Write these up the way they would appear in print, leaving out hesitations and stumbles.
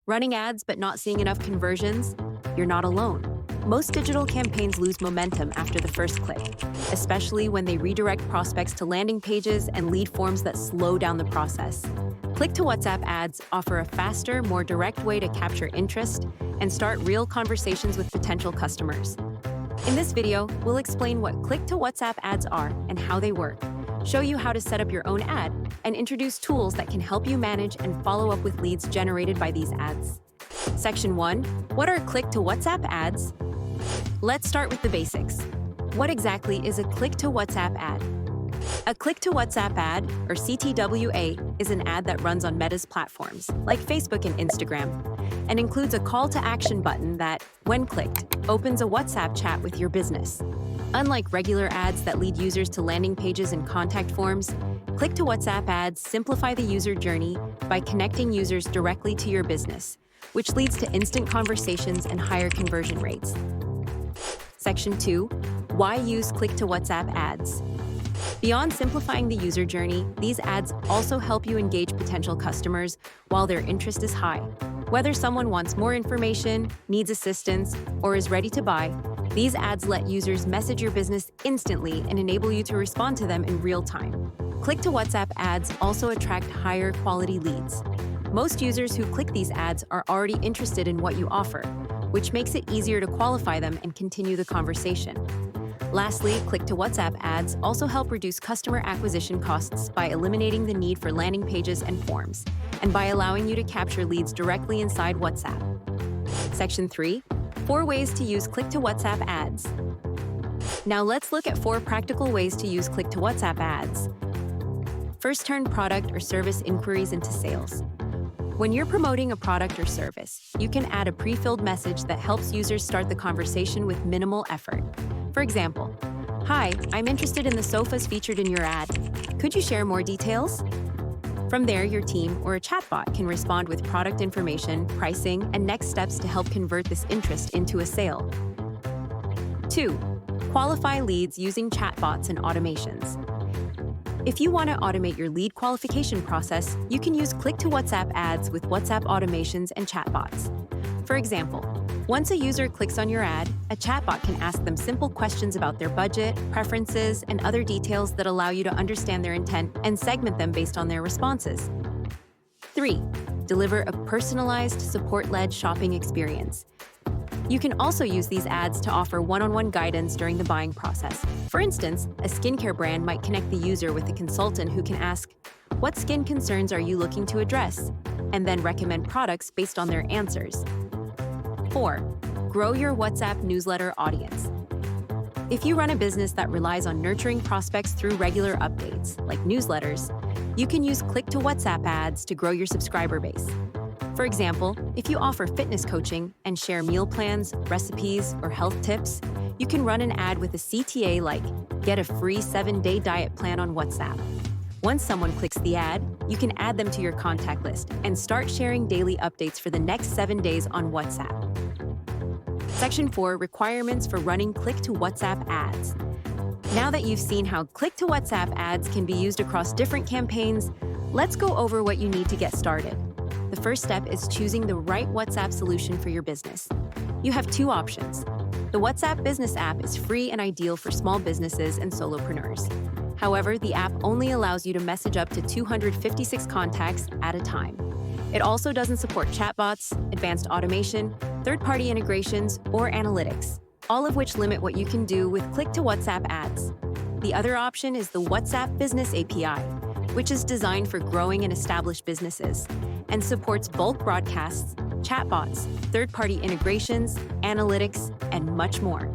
Running ads but not seeing enough conversions? You're not alone. Most digital campaigns lose momentum after the first click, especially when they redirect prospects to landing pages and lead forms that slow down the process. Click-to-WhatsApp ads offer a faster, more direct way to capture interest and start real conversations with potential customers. In this video, we'll explain what click-to-WhatsApp ads are and how they work, show you how to set up your own ad, and introduce tools that can help you manage and follow up with leads generated by these ads. Section 1. What are click-to-WhatsApp ads? Let's start with the basics. What exactly is a click-to-WhatsApp ad? A click-to-WhatsApp ad, or CTWA, is an ad that runs on Meta's platforms, like Facebook and Instagram, and includes a call-to-action button that, when clicked, opens a WhatsApp chat with your business. Unlike regular ads that lead users to landing pages and contact forms, click-to-WhatsApp ads simplify the user journey by connecting users directly to your business, which leads to instant conversations and higher conversion rates. Section 2. Why use click-to-WhatsApp ads? Beyond simplifying the user journey, these ads also help you engage potential customers while their interest is high. Whether someone wants more information, needs assistance, or is ready to buy, these ads let users message your business instantly and enable you to respond to them in real time. Click-to-WhatsApp ads also attract higher quality leads. Most users who click these ads are already interested in what you offer, which makes it easier to qualify them and continue the conversation. Lastly, click-to-WhatsApp ads also help reduce customer acquisition costs by eliminating the need for landing pages and forms, and by allowing you to capture leads directly inside WhatsApp. Section 3. 4 ways to use click-to-WhatsApp ads. Now let's look at 4 practical ways to use click-to-WhatsApp ads. First, turn product or service inquiries into sales. When you're promoting a product or service, you can add a pre-filled message that helps users start the conversation with minimal effort. For example, "Hi, I'm interested in the sofas featured in your ad. Could you share more details?" From there, your team or a chatbot can respond with product information, pricing, and next steps to help convert this interest into a sale. 2. Qualify leads using chatbots and automations. If you want to automate your lead qualification process, you can use click-to-WhatsApp ads with WhatsApp automations and chatbots. For example, once a user clicks on your ad, a chatbot can ask them simple questions about their budget, preferences, and other details that allow you to understand their intent and segment them based on their responses. 3. Deliver a personalized, support-led shopping experience. You can also use these ads to offer one-on-one guidance during the buying process. For instance, a skincare brand might connect the user with a consultant who can ask, "What skin concerns are you looking to address?" and then recommend products based on their answers. 4. Grow your WhatsApp newsletter audience. If you run a business that relies on nurturing prospects through regular updates, like newsletters, you can use click-to-WhatsApp ads to grow your subscriber base. For example, if you offer fitness coaching and share meal plans, recipes, or health tips, you can run an ad with a CTA like, "Get a free 7-day diet plan on WhatsApp." Once someone clicks the ad, you can add them to your contact list and start sharing daily updates for the next 7 days on WhatsApp. Section 4. Requirements for running click-to-WhatsApp ads. Now that you've seen how click-to-WhatsApp ads can be used across different campaigns, let's go over what you need to get started. The first step is choosing the right WhatsApp solution for your business. You have 2 options. The WhatsApp Business app is free and ideal for small businesses and solopreneurs. However, the app only allows you to message up to 256 contacts at a time. It also doesn't support chatbots, advanced automation, third-party integrations, or analytics, all of which limit what you can do with click-to-WhatsApp ads. The other option is the WhatsApp Business API, which is designed for growing and established businesses, and supports bulk broadcasts, chatbots, third-party integrations, analytics, and much more.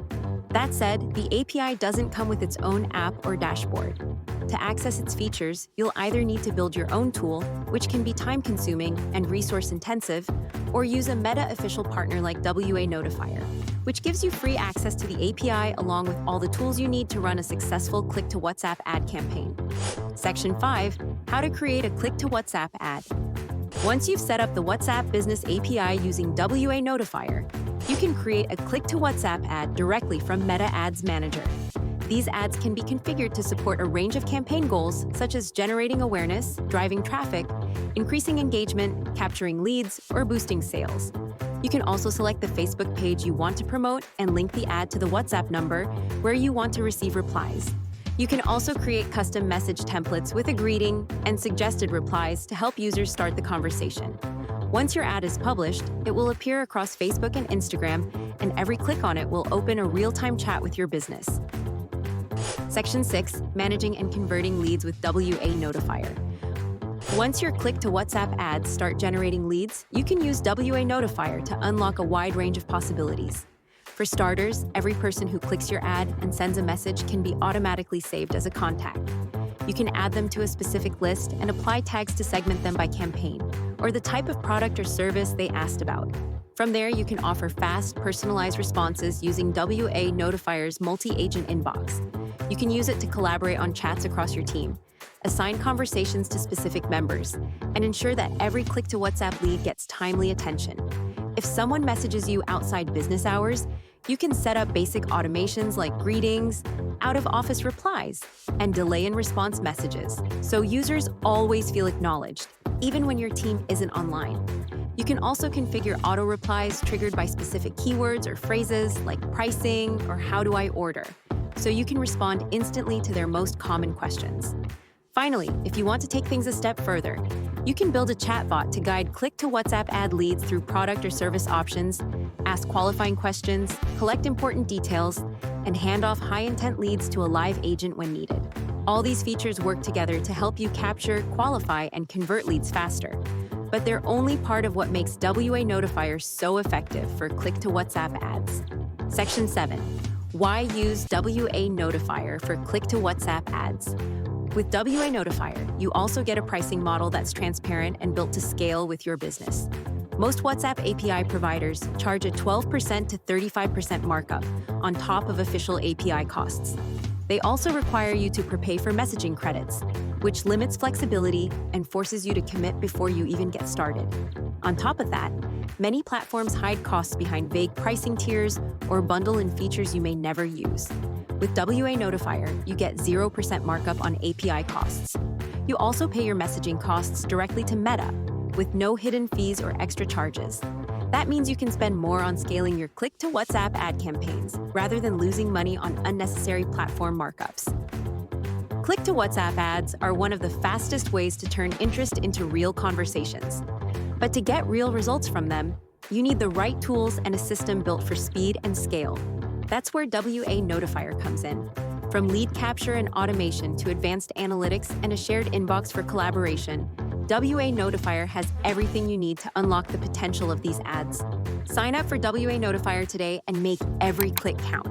That said, the API doesn't come with its own app or dashboard. To access its features, you'll either need to build your own tool, which can be time-consuming and resource-intensive, or use a Meta official partner like WANotifier, which gives you free access to the API along with all the tools you need to run a successful click-to-WhatsApp ad campaign. Section 5. How to create a click-to-WhatsApp ad. Once you've set up the WhatsApp Business API using WANotifier, you can create a click-to-WhatsApp ad directly from Meta Ads Manager. These ads can be configured to support a range of campaign goals, such as generating awareness, driving traffic, increasing engagement, capturing leads, or boosting sales. You can also select the Facebook page you want to promote and link the ad to the WhatsApp number where you want to receive replies. You can also create custom message templates with a greeting and suggested replies to help users start the conversation. Once your ad is published, it will appear across Facebook and Instagram, and every click on it will open a real-time chat with your business. Section 6. Managing and converting leads with WANotifier. Once your click to WhatsApp ads start generating leads, you can use WANotifier to unlock a wide range of possibilities. For starters, every person who clicks your ad and sends a message can be automatically saved as a contact. You can add them to a specific list and apply tags to segment them by campaign, or the type of product or service they asked about. From there, you can offer fast, personalized responses using WANotifier's multi-agent inbox. You can use it to collaborate on chats across your team, assign conversations to specific members, and ensure that every click to WhatsApp lead gets timely attention. If someone messages you outside business hours, you can set up basic automations like greetings, out-of-office replies, and delay in response messages, so users always feel acknowledged, even when your team isn't online. You can also configure auto replies triggered by specific keywords or phrases like pricing or how do I order, so you can respond instantly to their most common questions. Finally, if you want to take things a step further, you can build a chatbot to guide click-to-WhatsApp ad leads through product or service options, ask qualifying questions, collect important details, and hand off high-intent leads to a live agent when needed. All these features work together to help you capture, qualify, and convert leads faster. But they're only part of what makes WANotifier so effective for click-to-WhatsApp ads. Section 7. Why use WANotifier for click-to-WhatsApp ads? With WANotifier, you also get a pricing model that's transparent and built to scale with your business. Most WhatsApp API providers charge a 12% to 35% markup on top of official API costs. They also require you to prepay for messaging credits, which limits flexibility and forces you to commit before you even get started. On top of that, many platforms hide costs behind vague pricing tiers or bundle in features you may never use. With WANotifier, you get 0% markup on API costs. You also pay your messaging costs directly to Meta, with no hidden fees or extra charges. That means you can spend more on scaling your click-to-WhatsApp ad campaigns, rather than losing money on unnecessary platform markups. Click-to-WhatsApp ads are one of the fastest ways to turn interest into real conversations. But to get real results from them, you need the right tools and a system built for speed and scale. That's where WANotifier comes in. From lead capture and automation to advanced analytics and a shared inbox for collaboration, WANotifier has everything you need to unlock the potential of these ads. Sign up for WANotifier today and make every click count.